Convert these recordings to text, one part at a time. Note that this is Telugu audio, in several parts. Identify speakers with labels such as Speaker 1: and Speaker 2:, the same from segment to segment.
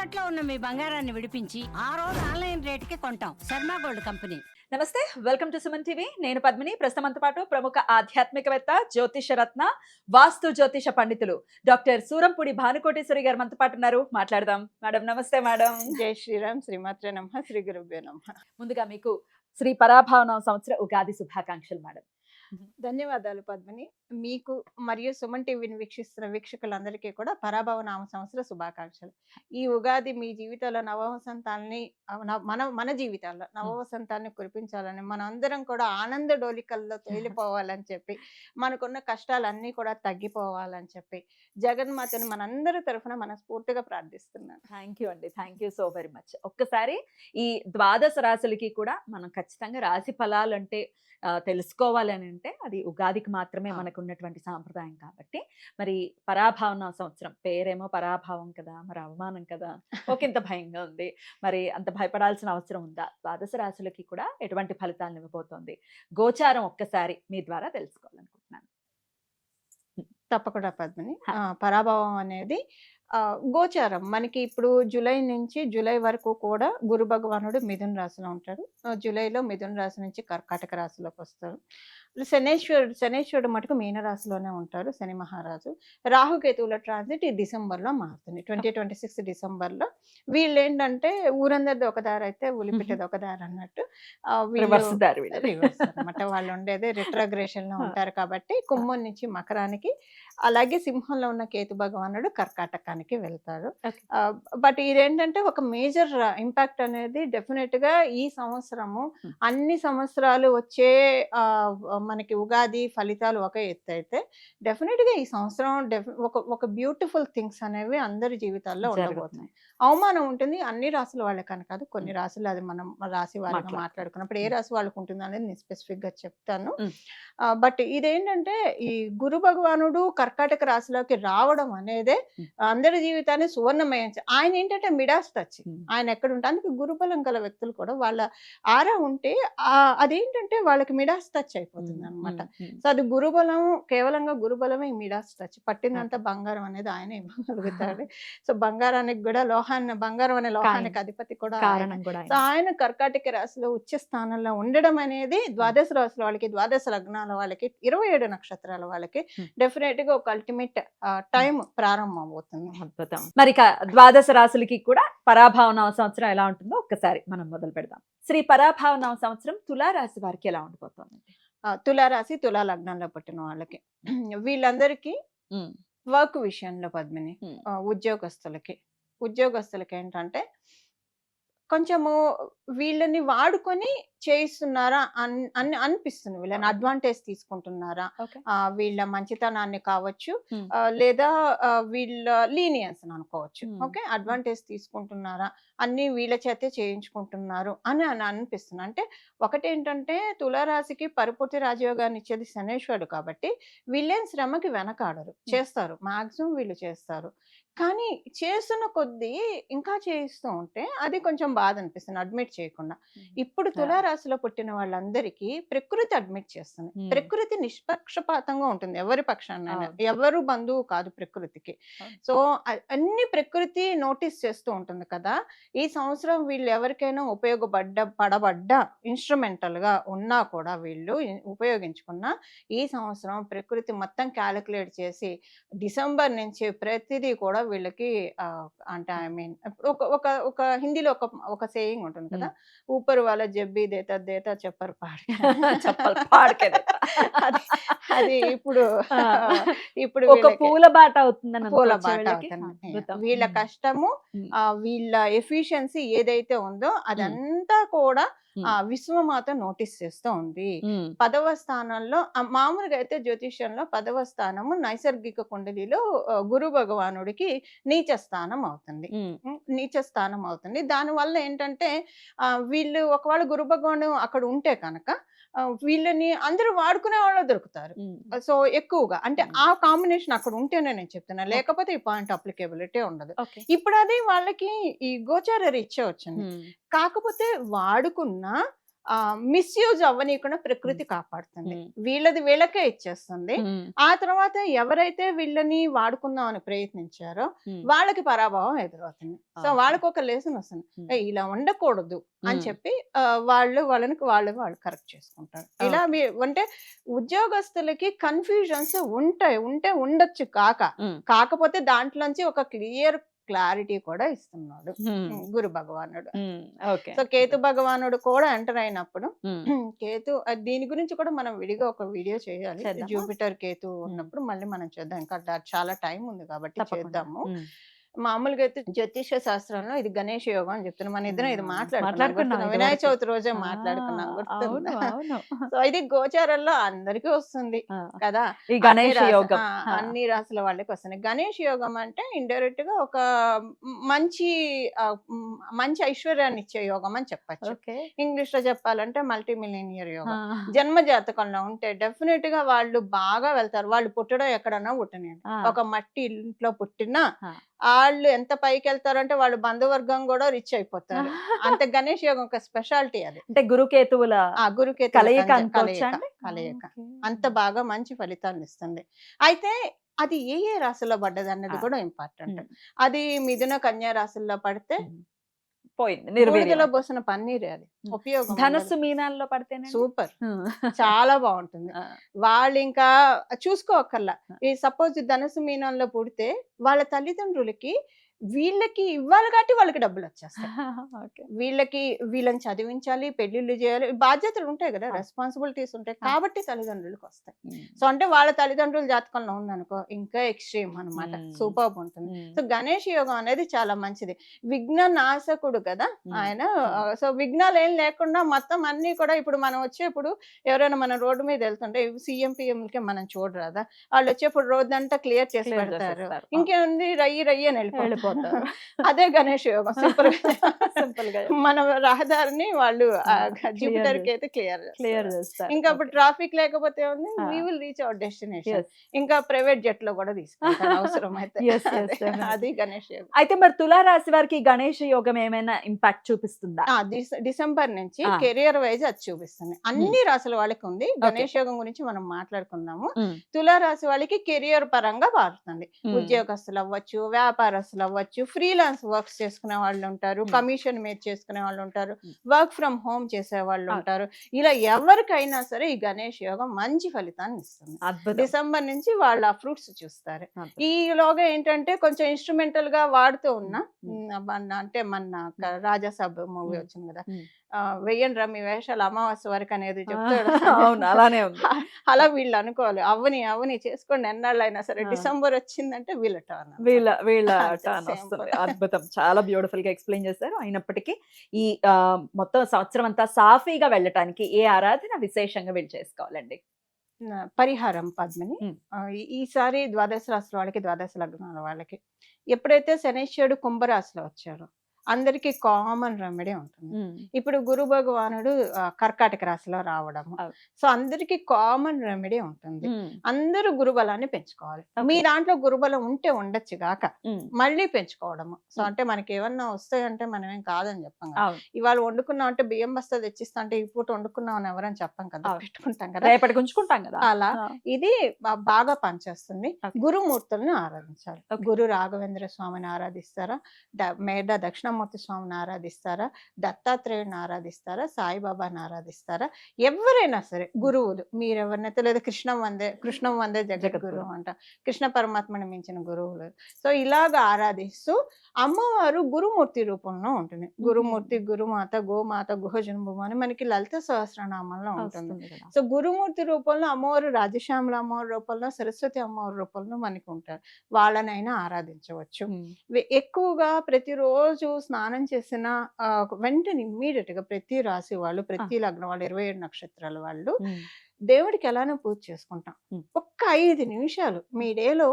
Speaker 1: తాకట్లో ఉన్న మీ బంగారాన్ని విడిపించి ఆ రోజు ఆన్లైన్ రేటుకి కొంటాం. Sharma gold company.
Speaker 2: నమస్తే, వెల్కమ్ టు సుమన్ టీవీ. నేను పద్మిని. ప్రస్తుతంతో పాటు ప్రముఖ ఆధ్యాత్మికవేత్త, జ్యోతిష రత్న, వాస్తు జ్యోతిష పండితులు డాక్టర్ సూరంపూడి భానుకోటేశ్వరి గారు మనతో పాటు ఉన్నారు. మాట్లాడదాం. మేడం నమస్తే. మేడం
Speaker 3: జై శ్రీరామ్, శ్రీమాత్రే నమః, శ్రీ గురుభ్యో నమః.
Speaker 2: ముందుగా మీకు శ్రీ పరాభావన సంవత్సర ఉగాది శుభాకాంక్షలు మేడం.
Speaker 3: ధన్యవాదాలు పద్మిని. మీకు మరియు సుమన్ టీవీని వీక్షిస్తున్న వీక్షకులందరికీ కూడా పరాభవ నామ సంవత్సర శుభాకాంక్షలు. ఈ ఉగాది మీ జీవితాల్లో నవవసంతాన్ని మన జీవితాల్లో నవవసంతాన్ని కురిపించాలని, మన అందరం కూడా ఆనంద డోలికల్లో తేలిపోవాలని చెప్పి, మనకున్న కష్టాలన్నీ కూడా తగ్గిపోవాలని చెప్పి జగన్మాతని మనందరి తరఫున మనస్ఫూర్తిగా ప్రార్థిస్తున్నాను.
Speaker 2: థ్యాంక్ యూ అండి. Thank you so very much. ఒక్కసారి ఈ ద్వాదశ రాశులకి కూడా మనం ఖచ్చితంగా రాశి ఫలాలు అంటే తెలుసుకోవాలి అని అంటే అది ఉగాదికి మాత్రమే మనకు ఉన్నటువంటి సాంప్రదాయం. కాబట్టి మరి పరాభావన సంవత్సరం పేరేమో పరాభావం కదా, మరి అవమానం కదా, ఒకంత భయంగా ఉంది. మరి అంత భయపడాల్సిన అవసరం ఉందా? ద్వాదశ రాశులకి కూడా ఎటువంటి ఫలితాలను ఇవ్వబోతోంది? గోచారం ఒక్కసారి మీ ద్వారా తెలుసుకోవాలనుకుంటున్నాను.
Speaker 3: తప్పకుండా పద్మిని. పరాభవం అనేది గోచారం మనకి ఇప్పుడు జూలై నుంచి జూలై వరకు కూడా గురు భగవానుడు మిథున రాశిలో ఉంటాడు. జూలైలో మిథున రాశి నుంచి కర్కాటక రాశిలోకి వస్తారు. శనేశ్వరుడు మటుకు మీన రాశిలోనే ఉంటారు, శని మహారాజు. రాహుకేతువుల ట్రాన్సిట్ ఈ డిసెంబర్లో మారుతుంది, 2026 డిసెంబర్లో. వీళ్ళు ఏంటంటే ఊరందరిది ఒక దారి అయితే ఉలిపిట్టది ఒక దారి అన్నట్టు అనమాట. వాళ్ళు ఉండేది రిట్రోగ్రేషన్ లో ఉంటారు కాబట్టి కుంభం నుంచి మకరానికి, అలాగే సింహంలో ఉన్న కేతు భగవానుడు కర్కాటకానికి వెళ్తారు. బట్ ఇదేంటంటే ఒక మేజర్ ఇంపాక్ట్ అనేది డెఫినెట్ గా ఈ సంవత్సరము అన్ని సంవత్సరాలు వచ్చే మనకి ఉగాది ఫలితాలు ఒక ఎత్తు అయితే, డెఫినెట్ గా ఈ సంవత్సరం ఒక బ్యూటిఫుల్ థింగ్స్ అనేవి అందరి జీవితాల్లో ఉండబోతున్నాయి. అవమానం ఉంటుంది అన్ని రాశుల వాళ్ళకని కాదు, కొన్ని రాశులు అది మనం రాశి వాళ్ళకి మాట్లాడుకున్నప్పుడు ఏ రాశి వాళ్ళకు ఉంటుంది అనేది నేను స్పెసిఫిక్ గా చెప్తాను. బట్ ఇదేంటంటే ఈ గురు భగవానుడు కర్కాటక రాశిలోకి రావడం అనేదే అందరి జీవితాన్ని సువర్ణమయం. ఆయన ఏంటంటే మిడాస్ టచ్, ఆయన ఎక్కడ ఉంటే అందుకే గురుబలం గల వ్యక్తులు కూడా వాళ్ళ ఆరా ఉంటే అదేంటంటే వాళ్ళకి మిడాస్ టచ్ అయిపోతుంది అనమాట. సో అది గురుబలం, కేవలంగా గురుబలమే మిడాస్ టచ్. పట్టిందంతా బంగారం అనేది ఆయన ఇవ్వగలుగుతాడు. సో బంగారానికి కూడా బంగారం అనే లోహానికి అధిపతి కూడా. సో ఆయన కర్కాటక రాశిలో ఉచ్చ స్థానంలో ఉండడం అనేది ద్వాదశ రాశుల వాళ్ళకి, ద్వాదశ లగ్నాల వాళ్ళకి, 27 నక్షత్రాల వాళ్ళకి డెఫినెట్ గా ఒక అల్టిమేట్ టైం ప్రారంభం అవుతుంది.
Speaker 2: అద్భుతం. మరి ద్వాదశ రాశులకి కూడా పరాభావన సంవత్సరం ఎలా ఉంటుందో ఒక్కసారి మనం మొదలు పెడదాం. శ్రీ పరాభావన సంవత్సరం తులారాశి వారికి ఎలా ఉండిపోతుంది?
Speaker 3: తులారాశి, తులా లగ్నంలో పుట్టిన వాళ్ళకి, వీళ్ళందరికీ వర్క్ విషయంలో పద్మిని, ఉద్యోగస్తులకి ఏంటంటే కొంచెము వీళ్ళని వాడుకొని చేయిస్తున్నారా అని అనిపిస్తుంది. వీళ్ళని అడ్వాంటేజ్ తీసుకుంటున్నారా, వీళ్ళ మంచితనాన్ని కావచ్చు, లేదా వీళ్ళ లీనియన్స్ అని అనుకోవచ్చు. ఓకే, అడ్వాంటేజ్ తీసుకుంటున్నారా, అన్ని వీళ్ళ చేతే చేయించుకుంటున్నారు అని అనిపిస్తుంది. అంటే ఒకటేంటంటే తులారాశికి పరిపూర్తి రాజయోగాన్ని ఇచ్చేది శనేశ్వరుడు కాబట్టి వీళ్ళేం శ్రమకి వెనకాడరు, చేస్తారు, మాక్సిమం వీళ్ళు చేస్తారు. కానీ చేస్తున్న కొద్దీ ఇంకా చేయిస్తూ ఉంటే అది కొంచెం బాధ అనిపిస్తుంది, అడ్మిట్ చేయకుండా. ఇప్పుడు తులారాశిలో పుట్టిన వాళ్ళందరికీ ప్రకృతి అడ్మిట్ చేస్తుంది. ప్రకృతి నిష్పక్షపాతంగా ఉంటుంది, ఎవరి పక్షాన్నైనా, ఎవరు బంధువు కాదు ప్రకృతికి. సో అన్ని ప్రకృతి నోటీస్ చేస్తూ ఉంటుంది కదా. ఈ సంవత్సరం వీళ్ళు ఎవరికైనా పడబడ్డ ఇన్స్ట్రుమెంటల్ గా ఉన్నా కూడా వీళ్ళు ఉపయోగించుకున్న ఈ సంవత్సరం ప్రకృతి మొత్తం క్యాలిక్యులేట్ చేసి డిసెంబర్ నుంచి ప్రతిదీ కూడా వీళ్ళకి అంటే ఐ మీన్ ఒక హిందీలో ఒక సేయింగ్ ఉంటుంది కదా, ఊపర్ వాళ్ళ జబ్బి దేతా దేతా చెప్పరు పాడకే. అది ఇప్పుడు
Speaker 2: ఒక పూల బాట అవుతుంది.
Speaker 3: వీళ్ళ కష్టము, వీళ్ళ ఎఫిషియన్సీ ఏదైతే ఉందో అదంతా కూడా విశ్వమాత నోటీస్ చేస్తూ ఉంది. 10వ స్థానంలో మామూలుగా అయితే జ్యోతిష్యంలో 10వ స్థానము నైసర్గిక కుండలిలో గురు భగవానుడికి నీచ స్థానం అవుతుంది. దానివల్ల ఏంటంటే వీళ్ళు ఒకవేళ గురు భగవాను అక్కడ ఉంటే కనుక వీళ్ళని అందరూ వాడుకునే వాళ్ళు దొరుకుతారు. సో ఎక్కువగా అంటే ఆ కాంబినేషన్ అక్కడ ఉంటేనే నేను చెప్తున్నా, లేకపోతే ఈ పాయింట్ అప్లికేబిలిటీ ఉండదు. ఇప్పుడు అది వాళ్ళకి ఈ గోచార రీత్యా వచ్చింది. కాకపోతే వాడుకున్న మిస్యూజ్ అవ్వనీయకుండా ప్రకృతి కాపాడుతుంది. వీళ్ళది వీళ్ళకే ఇచ్చేస్తుంది. ఆ తర్వాత ఎవరైతే వీళ్ళని వాడుకుందాం అని ప్రయత్నించారో వాళ్ళకి పరాభవం ఎదురవుతుంది. సో వాళ్ళకి ఒక లెసన్ వస్తుంది, ఇలా ఉండకూడదు అని చెప్పి వాళ్ళని వాళ్ళు కరెక్ట్ చేసుకుంటారు. ఇలా అంటే ఉద్యోగస్తులకి కన్ఫ్యూజన్స్ ఉంటే ఉండొచ్చు, కాకపోతే దాంట్లోంచి ఒక క్లారిటీ కూడా ఇస్తున్నాడు గురు భగవానుడు. సో కేతు భగవానుడు కూడా ఎంటర్ అయినప్పుడు కేతు దీని గురించి కూడా మనం విడిగా ఒక వీడియో చేయాలి. జూపిటర్ కేతు ఉన్నప్పుడు మళ్ళీ మనం చేద్దాం, ఇంకా చాలా టైం ఉంది కాబట్టి చేద్దాము. మామూలుగా అయితే జ్యోతిష శాస్త్రంలో ఇది గణేష్ యోగం అని చెప్తున్నాం. మన ఇద్దరం ఇది మాట్లాడుకున్నాం, వినాయక చవితి రోజే మాట్లాడుకున్నాం, గుర్తుందా? సో ఇది గోచారంలో అందరికీ వస్తుంది కదా,
Speaker 2: ఈ గణేష్ యోగం
Speaker 3: అన్ని రాశుల వాళ్ళకి వస్తుంది. గణేష్ యోగం అంటే ఇండైరెక్ట్ గా ఒక మంచి ఐశ్వర్యాన్ని ఇచ్చే యోగం అని చెప్పచ్చు. ఇంగ్లీష్ లో చెప్పాలంటే మల్టీ మిలియనియర్ యోగం. జన్మ జాతకంలో ఉంటే డెఫినెట్ గా వాళ్ళు బాగా వెళ్తారు. వాళ్ళు పుట్టడం ఎక్కడన్నా పుట్టనియండి, ఒక మట్టి ఇంట్లో పుట్టినా వాళ్ళు ఎంత పైకి వెళ్తారంటే వాళ్ళు బంధువర్గం కూడా రిచ్ అయిపోతారు. అంతే గణేష్ యోగం ఒక స్పెషాలిటీ అది.
Speaker 2: అంటే గురుకేతువుల
Speaker 3: కలయిక అంత బాగా మంచి ఫలితాన్ని ఇస్తుంది. అయితే అది ఏ రాశిలో పడ్డది అన్నది కూడా ఇంపార్టెంట్. అది మిథున కన్యా రాశుల్లో పడితే పోయింది, పోసిన పన్నీరే, అది ఉపయోగం.
Speaker 2: ధనస్సు మీనాల్లో పడితే
Speaker 3: సూపర్, చాలా బాగుంటుంది. వాళ్ళు ఇంకా చూసుకోకల్లా. ఈ సపోజ్ ధనస్సు మీనాల్లో పుడితే వాళ్ళ తల్లిదండ్రులకి వీళ్ళకి ఇవ్వాలి కాబట్టి వాళ్ళకి డబ్బులు వచ్చేస్తాయి. వీళ్ళని చదివించాలి, పెళ్లిళ్ళు చేయాలి, బాధ్యతలు ఉంటాయి కదా, రెస్పాన్సిబిలిటీస్ ఉంటాయి కాబట్టి తల్లిదండ్రులకు వస్తాయి. సో అంటే వాళ్ళ తల్లిదండ్రుల జాతకంలో ఉందనుకో ఇంకా ఎక్స్ట్రీమ్ అనమాట, సూపర్ ఉంటుంది. సో గణేష్ యోగం అనేది చాలా మంచిది. విఘ్న నాశకుడు కదా ఆయన. సో విఘ్నాలు ఏం లేకుండా మొత్తం అన్ని కూడా ఇప్పుడు మనం వచ్చేప్పుడు ఎవరైనా మన రోడ్డు మీద వెళ్తుంటే సీఎం పిఎంలకే మనం చూడరాదా, వాళ్ళు వచ్చేప్పుడు రోడ్ అంతా క్లియర్ చేసి పెడతారు, ఇంకేముంది రయ్యి అని వెళ్ళిపోతారు. అదే గణేష్ యోగం. సింపుల్ గా మన రహదారిని వాళ్ళు జూపిటర్ కి అయితే క్లియర్ చేస్తారు. ఇంకా అప్పుడు ట్రాఫిక్ లేకపోతే ఉంది, we will reach our destination. ఇంకా ప్రైవేట్ జెట్ లో కూడా తీసుకుంటారు అవసరం అయితే. అది గణేష్ యోగం.
Speaker 2: అయితే మరి తులారాశి వారికి గణేష్ యోగం ఏమైనా ఇంపాక్ట్ చూపిస్తుందా?
Speaker 3: డిసెంబర్ నుంచి కెరియర్ వైజ్ అది చూపిస్తుంది. అన్ని రాశుల వాళ్ళకి ఉంది. గణేష్ యోగం గురించి మనం మాట్లాడుకున్నాము. తులారాశి వాళ్ళకి కెరియర్ పరంగా మారుతుంది. ఉద్యోగస్తులు అవ్వచ్చు, వ్యాపారస్తులు అవ్వచ్చు, ఫ్రీలాన్స్ వర్క్స్ చేసుకునే వాళ్ళు ఉంటారు, కమిషన్ మీద చేసుకునే వాళ్ళు ఉంటారు, వర్క్ ఫ్రమ్ హోమ్ చేసే వాళ్ళు ఉంటారు. ఇలా ఎవరికైనా సరే ఈ గణేష్ యోగం మంచి ఫలితాన్ని ఇస్తుంది. డిసెంబర్ నుంచి వాళ్ళు ఆ ఫ్రూట్స్ చూస్తారు. ఈలోగా ఏంటంటే కొంచెం ఇన్స్ట్రుమెంటల్ గా వాడుతూ ఉన్నా, అంటే మన రాజాసాబ్ మూవీ వచ్చింది కదా, వెయ్యన్ రమ్మి వేషాలు అమావాస్య వరకు అనేది చెప్తాడు.
Speaker 2: అవును, అలానే ఉంది.
Speaker 3: అలా వీళ్ళు అనుకోవాలి, అవని చేసుకోండి ఎన్నాళ్ళు అయినా సరే, డిసెంబర్ వచ్చిందంటే వీళ్ళ టర్న్
Speaker 2: వస్తుంది. అద్భుతం, చాలా బ్యూటిఫుల్ గా ఎక్స్ప్లెయిన్ చేశారు. అయినప్పటికీ ఈ మొత్తం సంవత్సరం అంతా సాఫీగా వెళ్ళటానికి ఏ ఆరాధన విశేషంగా వీళ్ళు చేసుకోవాలండి?
Speaker 3: పరిహారం పద్మిని, ఈసారి ద్వాదశ రాశుల వాళ్ళకి, ద్వాదశ లగ్నాల వాళ్ళకి ఎప్పుడైతే శనీశ్వరుడు కుంభరాశిలో వచ్చారో అందరికి కామన్ రెమెడీ ఉంటుంది. ఇప్పుడు గురు భగవానుడు కర్కాటక రాశిలో రావడము, సో అందరికి కామన్ రెమెడీ ఉంటుంది. అందరూ గురుబలాన్ని పెంచుకోవాలి. మీ దాంట్లో గురుబలం ఉంటే ఉండొచ్చు గాక మళ్ళీ పెంచుకోవడము. సో అంటే మనకి ఏమన్నా వస్తాయంటే మనం ఏం కాదని చెప్పాం కదా. ఇవాళ వండుకున్నాం అంటే బియ్యం బస్తా తెచ్చిస్తా అంటే ఈ పూట వండుకున్నాం అని ఎవరని చెప్పాం కదా, పెట్టుకుంటాం కదా,
Speaker 2: రేపటికి ఉంచుకుంటాం కదా.
Speaker 3: అలా ఇది బాగా పనిచేస్తుంది. గురుమూర్తులను ఆరాధించాలి. గురు రాఘవేంద్ర స్వామిని ఆరాధిస్తారా, మేధ దక్షిణమూర్తి స్వామిని ఆరాధిస్తారా, దత్తాత్రేయుని ఆరాధిస్తారా, సాయిబాబాని ఆరాధిస్తారా, ఎవరైనా సరే గురువులు మీరెవరినైతే, లేదా కృష్ణం వందే జగద్గురు అంట, కృష్ణ పరమాత్మని మించిన గురువులు. సో ఇలాగ ఆరాధిస్తూ అమ్మవారు గురుమూర్తి రూపంలో ఉంటుంది. గురుమూర్తి, గురుమాత, గోమాత, గుహజన్భూమ అని మనకి లలిత సహస్రనామంలో ఉంటుంది. సో గురుమూర్తి రూపంలో అమ్మవారు రాజశ్యామల అమ్మవారి రూపంలో, సరస్వతి అమ్మవారి రూపంలో మనకి ఉంటారు. వాళ్ళనైనా ఆరాధించవచ్చు. ఎక్కువగా ప్రతిరోజు స్నానం చేసిన వెంటనే ఇమ్మీడియట్ గా ప్రతి రాశి వాళ్ళు, ప్రతి లగ్నం వాళ్ళు, 27 నక్షత్రాల వాళ్ళు దేవుడికి ఎలానో పూజ చేసుకుంటాం. ఒక్క 5 నిమిషాలు మీ డేలో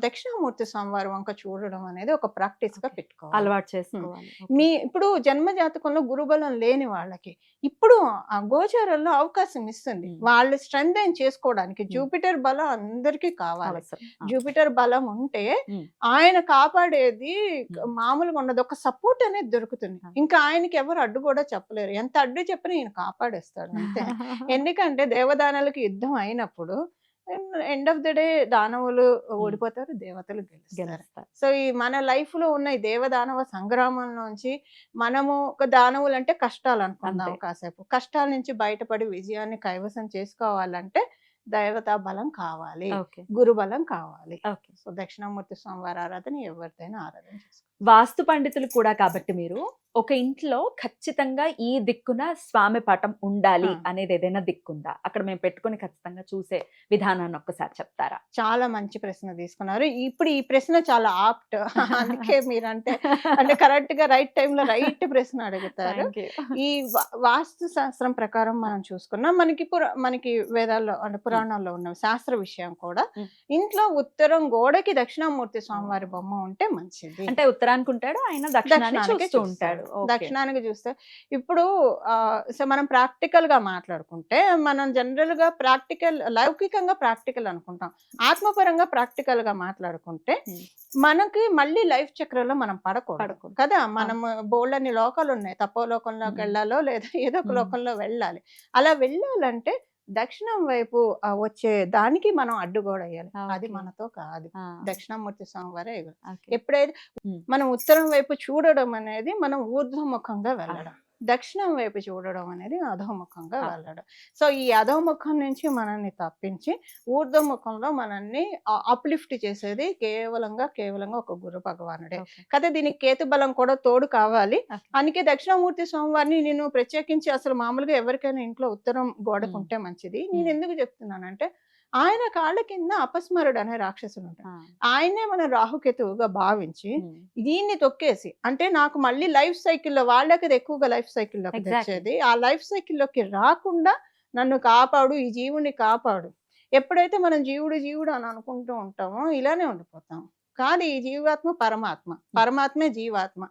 Speaker 3: దక్షిణామూర్తి స్వామివారి వంక చూడడం అనేది ఒక ప్రాక్టీస్ గా పెట్టుకోవాలి.
Speaker 2: అలవాటు చేసుకోవాలి.
Speaker 3: మీ ఇప్పుడు జన్మ జాతకంలో గురుబలం లేని వాళ్ళకి ఇప్పుడు ఆ గోచారంలో అవకాశం ఇస్తుంది వాళ్ళు స్ట్రెంగ్ చేసుకోవడానికి. జూపిటర్ బలం అందరికీ కావాలి.
Speaker 2: అవసరం.
Speaker 3: జూపిటర్ బలం ఉంటే
Speaker 2: ఉమ్.
Speaker 3: ఆయన కాపాడేది మామూలుగా ఉండదు, ఒక సపోర్ట్ అనేది దొరుకుతుంది. ఇంకా ఆయనకి ఎవరు అడ్డు కూడా చెప్పలేరు, ఎంత అడ్డు చెప్పినా ఈయన కాపాడేస్తాడు అంతే. ఎందుకంటే దేవదానాలకు యుద్ధం అయినప్పుడు ఎండ్ ఆఫ్ ద డే దానవులు ఓడిపోతారు, దేవతలు గెలుస్తారు.
Speaker 2: గెలుస్తారు.
Speaker 3: సో ఈ మన లైఫ్ లో ఉన్న ఈ దేవదానవ సంగ్రామం నుంచి మనము ఒక దానవులు అంటే కష్టాలు అనుకుందాం
Speaker 2: అంతే.
Speaker 3: కాసేపు, కష్టాల నుంచి బయటపడి విజయాన్ని కైవసం చేసుకోవాలంటే దేవతా బలం కావాలి,
Speaker 2: ఓకే.
Speaker 3: గురు బలం కావాలి.
Speaker 2: ఓకే.
Speaker 3: సో దక్షిణామూర్తి స్వామివారి ఆరాధన ఎవరిదైనా ఆరాధన చేసుకోవాలి.
Speaker 2: వాస్తు పండితులు కూడా కాబట్టి మీరు ఒక ఇంట్లో ఖచ్చితంగా ఈ దిక్కున స్వామి పటం ఉండాలి అనేది ఏదైనా దిక్కుందా? అక్కడ మేము పెట్టుకొని ఖచ్చితంగా చూసే విధానాన్ని ఒక్కసారి చెప్తారా?
Speaker 3: చాలా మంచి ప్రశ్న తీసుకున్నారు. ఇప్పుడు ఈ ప్రశ్న చాలా ఆప్ట్. అందుకే మీరంటే అంటే కరెక్ట్ గా రైట్ టైంలో రైట్ ప్రశ్న అడుగుతారు.
Speaker 2: Thank you.
Speaker 3: ఈ వాస్తు శాస్త్రం ప్రకారం మనం చూసుకున్నాం, మనకి వేదాల్లో అంటే పురాణాల్లో ఉన్న శాస్త్ర విషయం కూడా ఇంట్లో ఉత్తరం గోడకి దక్షిణామూర్తి స్వామివారి బొమ్మ ఉంటే మంచిది.
Speaker 2: అంటే ఉత్తరానికి ఉంటాడు, ఆయన దక్షిణానికి చూస్తూ ఉంటాడు. Okay.
Speaker 3: దక్షిణానికి చూస్తే ఇప్పుడు సో మనం ప్రాక్టికల్ గా మాట్లాడుకుంటే మనం జనరల్ గా లౌకికంగా ప్రాక్టికల్ అనుకుంటాం. ఆత్మపరంగా ప్రాక్టికల్ గా మాట్లాడుకుంటే మనకి మళ్ళీ లైఫ్ చక్రంలో మనం పడకూడదు కదా. మనం బోల్డ్ అన్ని లోకాలు ఉన్నాయి, తపో లోకంలోకి వెళ్ళాలో లేదా ఏదో ఒక లోకంలో వెళ్ళాలి. అలా వెళ్ళాలంటే దక్షిణం వైపు వచ్చే దానికి మనం అడ్డుగోడ వేయాలి. అది మనతో కాదు, దక్షిణామూర్తి స్వామివారే. ఎప్పుడైతే మనం ఉత్తరం వైపు చూడడం అనేది మనం ఊర్ధ్వముఖంగా వెళ్ళడం, దక్షిణం వైపు చూడడం అనేది అధోముఖంగా వెళ్ళడం. సో ఈ అధోముఖం నుంచి మనల్ని తప్పించి ఊర్ధ్వముఖంలో మనల్ని అప్లిఫ్ట్ చేసేది కేవలంగా ఒక గురు భగవానుడే కదా. దీనికి కేతు బలం కూడా తోడు కావాలి. అందుకే దక్షిణామూర్తి స్వామివారిని నేను ప్రత్యేకించి అసలు మామూలుగా ఎవరికైనా ఇంట్లో ఉత్తరం గోడకుంటే మంచిది. నేను ఎందుకు చెప్తున్నానంటే ఆయన కాళ్ళ కింద అపస్మరుడు అనే రాక్షసుడు ఉంటాడు. ఆయనే మన రాహుకేతువుగా భావించి దీన్ని తొక్కేసి, అంటే నాకు మళ్ళీ లైఫ్ సైకిల్లో వాళ్ళకి ఎక్కువగా లైఫ్ సైకిల్లోకి తెచ్చేది, ఆ లైఫ్ సైకిల్లోకి రాకుండా నన్ను కాపాడు, ఈ జీవుని కాపాడు. ఎప్పుడైతే మనం జీవుడు అని అనుకుంటూ ఉంటామో ఇలానే ఉండిపోతాం. కాదు, ఈ జీవాత్మ పరమాత్మే జీవాత్మ.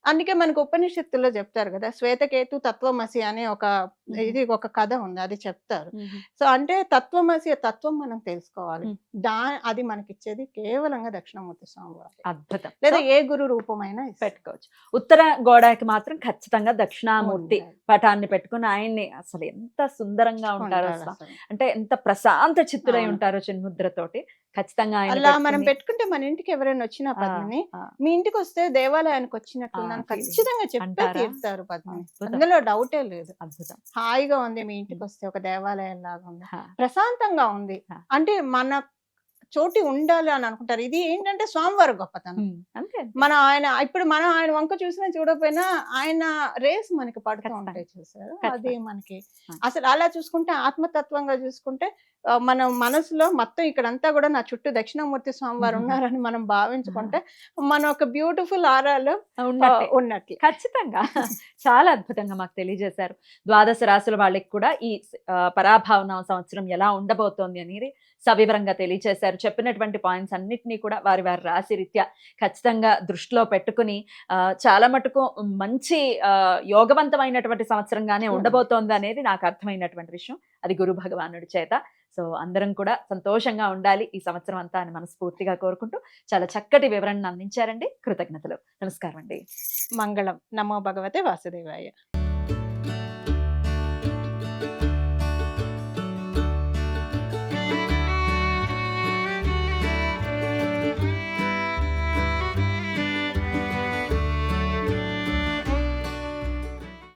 Speaker 3: అందుకే మనకు ఉపనిషత్తుల్లో చెప్తారు కదా, శ్వేతకేతు తత్వమసి అనే ఒక కథ ఉంది, అది చెప్తారు. సో అంటే తత్వమసి తత్వం మనం తెలుసుకోవాలి. అది మనకిచ్చేది కేవలంగా దక్షిణామూర్తి స్వామివారు.
Speaker 2: అద్భుతం.
Speaker 3: లేదా ఏ గురు రూపమైనా
Speaker 2: పెట్టుకోవచ్చు. ఉత్తర గోడకి మాత్రం ఖచ్చితంగా దక్షిణామూర్తి పటాన్ని పెట్టుకుని ఆయన్ని అసలు ఎంత సుందరంగా ఉంటారో, అంటే ఎంత ప్రశాంత చిత్తులై ఉంటారో చిన్ముద్రతోటి. ఖచ్చితంగా
Speaker 3: అలా మనం పెట్టుకుంటే మన ఇంటికి ఎవరైనా వచ్చినా పద్మిని, మీ ఇంటికి వస్తే దేవాలయానికి వచ్చినట్లు ఖచ్చితంగా చెప్పే తీరుతారు పద్మిని, అందులో డౌటే లేదు.
Speaker 2: అద్భుతం.
Speaker 3: హాయిగా ఉంది, మీ ఇంటికి వస్తే ఒక దేవాలయం లాగా ఉంది, ప్రశాంతంగా ఉంది. అంటే మన చోటి ఉండాలి అని అనుకుంటారు. ఇది ఏంటంటే స్వామివారి గొప్పతనం. మనం ఆయన వంక చూసినా చూడకపోయినా ఆయన రేస్ మనకి పడుతూ ఉంటాయి, చూసారు. అది మనకి అసలు అలా చూసుకుంటే ఆత్మతత్వంగా చూసుకుంటే మన మనసులో మొత్తం ఇక్కడంతా కూడా నా చుట్టూ దక్షిణామూర్తి స్వామివారు ఉన్నారని మనం భావించుకుంటే మన ఒక బ్యూటిఫుల్ ఆరాలు ఉన్నట్లు.
Speaker 2: ఖచ్చితంగా చాలా అద్భుతంగా మాకు తెలియజేశారు. ద్వాదశ రాశుల వాళ్ళకి కూడా ఈ పరాభావన సంవత్సరం ఎలా ఉండబోతోంది అనేది సవివరంగా తెలియజేశారు. చెప్పినటువంటి పాయింట్స్ అన్నిటినీ కూడా వారి రాశి రీత్యా ఖచ్చితంగా దృష్టిలో పెట్టుకుని చాలా మటుకు మంచి యోగవంతమైనటువంటి సంవత్సరంగానే ఉండబోతోంది అనేది నాకు అర్థమైనటువంటి విషయం. అది గురు భగవానుడి చేత. సో అందరం కూడా సంతోషంగా ఉండాలి ఈ సంవత్సరం అంతా అని మనస్ఫూర్తిగా కోరుకుంటూ చాలా చక్కటి వివరణను అందించారండి. కృతజ్ఞతలు. నమస్కారం అండి.
Speaker 3: మంగళం. నమో భగవతే వాసుదేవాయ.